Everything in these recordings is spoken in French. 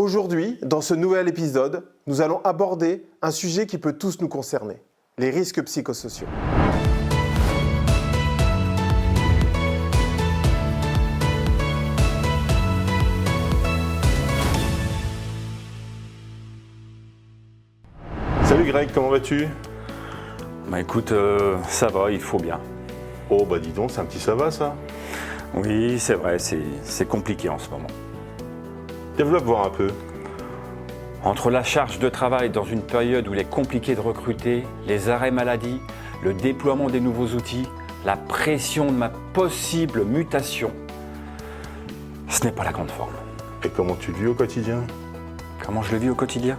Aujourd'hui, dans ce nouvel épisode, nous allons aborder un sujet qui peut tous nous concerner, les risques psychosociaux. Salut Greg, comment vas-tu? Bah écoute, ça va, il faut bien. Oh bah dis donc, c'est un petit ça va ça? Oui, c'est vrai, c'est compliqué en ce moment. Développe voir un peu. Entre la charge de travail dans une période où il est compliqué de recruter, les arrêts maladie, le déploiement des nouveaux outils, la pression de ma possible mutation, ce n'est pas la grande forme. Et comment tu le vis au quotidien? Comment je le vis au quotidien?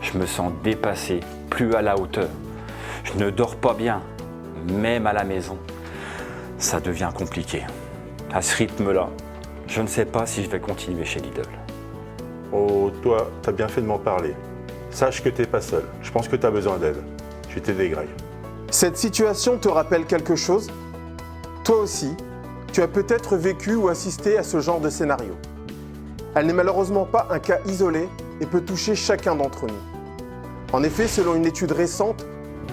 Je me sens dépassé, plus à la hauteur. Je ne dors pas bien, même à la maison. Ça devient compliqué. À ce rythme-là, je ne sais pas si je vais continuer chez Lidl. Oh, toi, t'as bien fait de m'en parler. Sache que t'es pas seul. Je pense que t'as besoin d'aide. Je vais t'aider, Greg. Cette situation te rappelle quelque chose? Toi aussi, tu as peut-être vécu ou assisté à ce genre de scénario. Elle n'est malheureusement pas un cas isolé et peut toucher chacun d'entre nous. En effet, selon une étude récente,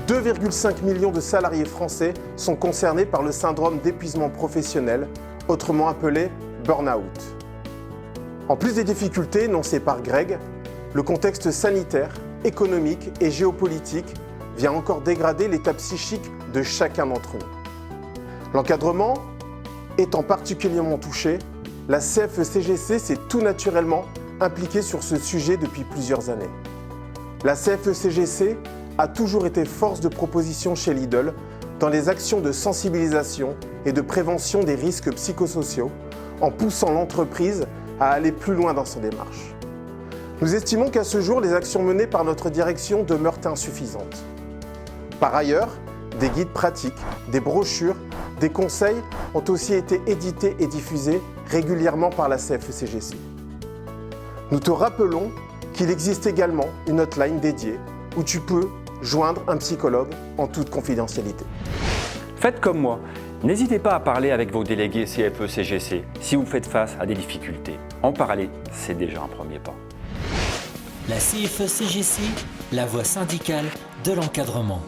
2,5 millions de salariés français sont concernés par le syndrome d'épuisement professionnel, autrement appelé burn-out. En plus des difficultés énoncées par Greg, le contexte sanitaire, économique et géopolitique vient encore dégrader l'état psychique de chacun d'entre nous. L'encadrement étant particulièrement touché, la CFE-CGC s'est tout naturellement impliquée sur ce sujet depuis plusieurs années. La CFE-CGC a toujours été force de proposition chez Lidl dans les actions de sensibilisation et de prévention des risques psychosociaux, en poussant l'entreprise à aller plus loin dans sa démarche. Nous estimons qu'à ce jour, les actions menées par notre direction demeurent insuffisantes. Par ailleurs, des guides pratiques, des brochures, des conseils ont aussi été édités et diffusés régulièrement par la CFE-CGC. Nous te rappelons qu'il existe également une hotline dédiée où tu peux joindre un psychologue en toute confidentialité. Faites comme moi. N'hésitez pas à parler avec vos délégués CFE-CGC si vous faites face à des difficultés. En parler, c'est déjà un premier pas. La CFE-CGC, la voix syndicale de l'encadrement.